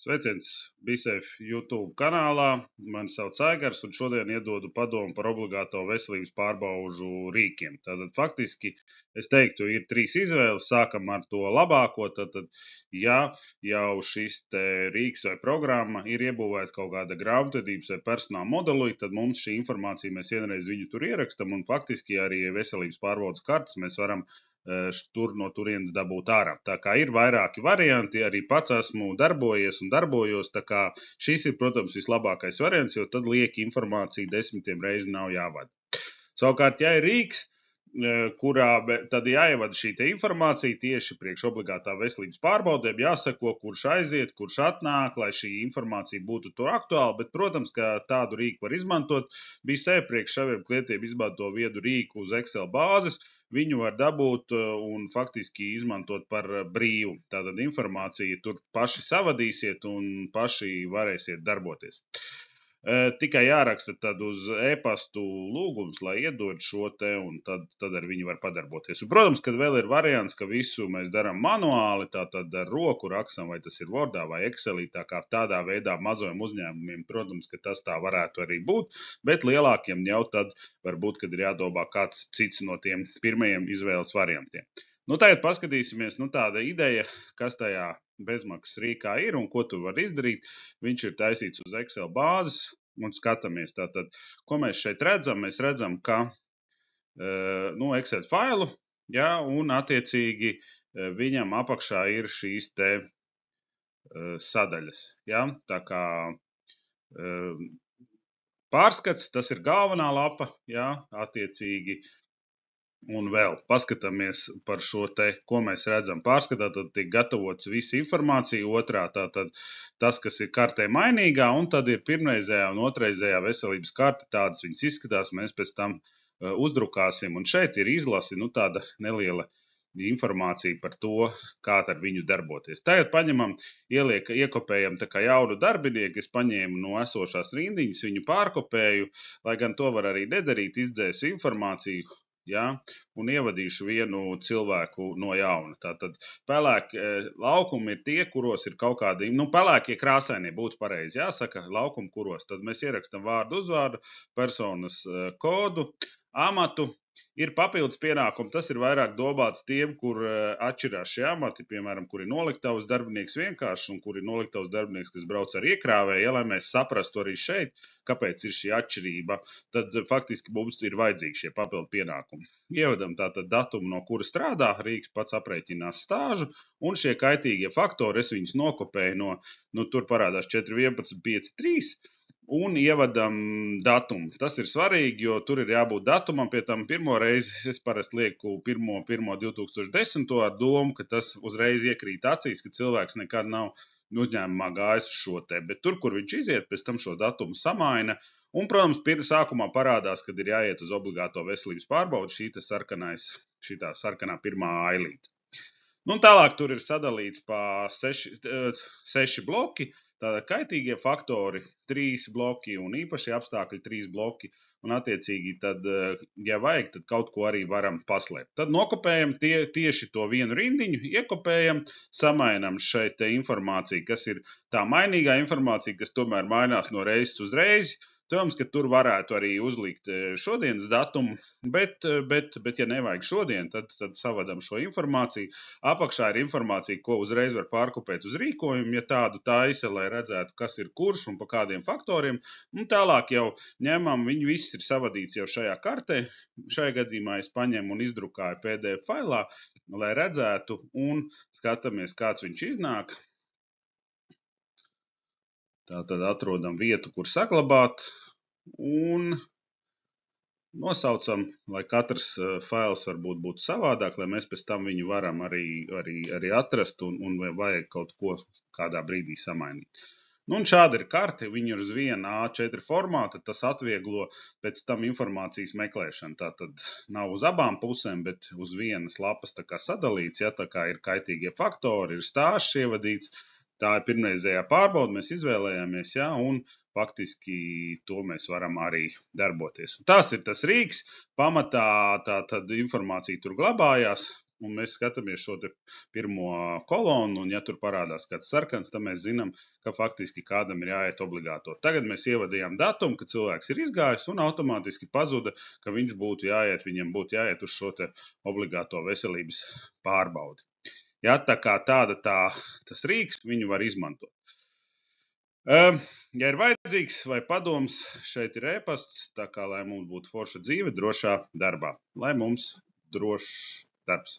Sveiciens BeSafe YouTube kanālā. Mani sauc Aigars un šodien iedodu padomu par obligāto veselības pārbaužu rīkiem. Tātad faktiski es teiktu, ir trīs izvēles. Sākam ar to labāko. Tātad, ja jau šis te rīks vai programma ir iebūvēta kaut kāda grāmatvedības vai personāla modelī, tad mums šī informācija, mēs vienreiz viņu tur ierakstam un faktiski arī veselības pārbaudas kartes mēs varam tur no turienes dabūt ārā. Tā kā ir vairāki varianti, arī pats esmu darbojies un darbojos, tā kā šis ir, protams, vislabākais variants, jo tad lieki informācija 10 reizi nav jāvada. Savukārt, ja ir rīks, kurā tad jāievada šī te informācija tieši priekš obligātā veselības pārbaudēm, jāsako, kurš aiziet, kurš atnāk, lai šī informācija būtu tur aktuāla, bet, protams, ka tādu rīku var izmantot. BeSafe priekš saviem klientiem izmanto viedu rīku uz Excel bāzes, viņu var dabūt un faktiski izmantot par brīvu. Tātad informācija tur paši savadīsiet un paši varēsiet darboties. Tikai jāraksta tad uz e-pastu lūgums, lai iedod šo te, un tad ar viņu var padarboties. Un, protams, kad vēl ir variants, ka visu mēs darām manuāli, tātad ar roku rakstam, vai tas ir Wordā vai Excelī, tā kā tādā veidā mazajiem uzņēmumiem, protams, ka tas tā varētu arī būt, bet lielākiem jau tad varbūt, kad ir jādomā kāds cits no tiem pirmajiem izvēles variantiem. Nu, tagad paskatīsimies, tāda ideja, kas tajā bezmaksas rīkā ir un ko tu var izdarīt. Viņš ir taisīts uz Excel bāzes un skatāmies. Tātad, ko mēs šeit redzam? Mēs redzam, ka Excel failu, ja, un attiecīgi viņam apakšā ir šīs te sadaļas. Ja. Tā kā pārskats, tas ir galvenā lapa, ja, attiecīgi. Un vēl paskatāmies par šo te, ko mēs redzam pārskatā, tad tiek gatavots visa informācija, otrā tātad tas, kas ir kartē mainīgā, un tad ir pirmreizējā un otrreizējā veselības karte, tādas viņas izskatās, mēs pēc tam uzdrukāsim, un šeit ir izlasi, tāda neliela informācija par to, kā ar viņu darboties. Tagad paņemam, iekopējam tā kā jaunu darbinieku, es paņēmu no esošās rindiņas, viņu pārkopēju, lai gan to var arī nedarīt, izdzēsu informāciju, ja, un ievadīšu vienu cilvēku no jauna. Tātad pelēki laukumi ir tie, kuros ir kaut kādi, pelēkie krāsainie būtu pareizi jāsaka, laukumi kuros. Tad mēs ierakstam vārdu, uzvārdu, personas kodu, amatu. Ir papildus pienākumi, tas ir vairāk domāts tiem, kur atšķirās šie amati, piemēram, kur ir noliktavas darbinieks vienkārši un kur ir noliktavas darbinieks, kas brauc ar iekrāvēju, ja, lai mēs saprastu arī šeit, kāpēc ir šī atšķirība, tad faktiski mums ir vajadzīgi šie papildu pienākumi. Ievadam tātad datumu, no kura strādā, rīks pats aprēķinās stāžu, un šie kaitīgie faktori, es viņus nokopēju tur parādās 411 53, un ievadam datumu. Tas ir svarīgi, jo tur ir jābūt datumam, pie tam pirmo reizi es parasti lieku 1.1.2010 ar domu, ka tas uzreiz iekrīt acīs, ka cilvēks nekad nav uzņēmumā gājis uz šo te, bet tur, kur viņš iziet, pēc tam šo datumu samaina, un, protams, sākumā parādās, kad ir jāiet uz obligāto veselības pārbaudu šitā sarkanā pirmā ailīte. Tālāk tur ir sadalīts pa 6 bloki, tātad kaitīgie faktori 3 bloki un īpašie apstākļi 3 bloki, un attiecīgi tad, ja vajag, tad kaut ko arī varam paslēpt. Tad nokopējam tieši to vienu rindiņu, iekopējam, samainam šeit te informāciju, kas ir tā mainīgā informācija, kas tomēr mainās no reizes uz reizi. Protams, ka tur varētu arī uzlikt šodienas datumu, bet ja nevajag šodien, tad savadam šo informāciju. Apakšā ir informācija, ko uzreiz var pārkopēt uz rīkojumu, ja tādu taisa, lai redzētu, kas ir kurš un pa kādiem faktoriem. Un tālāk jau ņemam, viņi viss ir savadīts jau šajā kartē. Šajā gadījumā es paņemu un izdrukāju PDF failā, lai redzētu un skatāmies, kāds viņš iznāk. Tātad atrodam vietu, kur saglabāt, un nosaucam, lai katrs fails varbūt būtu savādāk, lai mēs pēc tam viņu varam arī atrast un vajag kaut ko kādā brīdī samainīt. Un šāda ir karte, viņa ir uz viena A4 formāta, tas atvieglo pēc tam informācijas meklēšanu. Tātad nav uz abām pusēm, bet uz vienas lapas tā kā sadalīts, ja tā kā ir kaitīgie faktori, ir stāsts ievadīts. Tā ir pirmreizējā pārbauda, mēs izvēlējāmies, ja, un faktiski to mēs varam arī darboties. Un tās ir tas rīks, pamatā tā informācija tur glabājās, un mēs skatāmies šo te pirmo kolonu, un ja tur parādās kāds sarkans, tad mēs zinām, ka faktiski kādam ir jāiet obligāto. Tagad mēs ievadījām datumu, ka cilvēks ir izgājis, un automātiski pazuda, ka viņam būtu jāiet uz šo te obligāto veselības pārbaudi. Ja, tā kā tas rīks, viņu var izmantot. Ja ir vajadzīgs vai padoms, šeit ir e-pasts, tā kā lai mums būtu forša dzīve drošā darbā. Lai mums drošs darbs.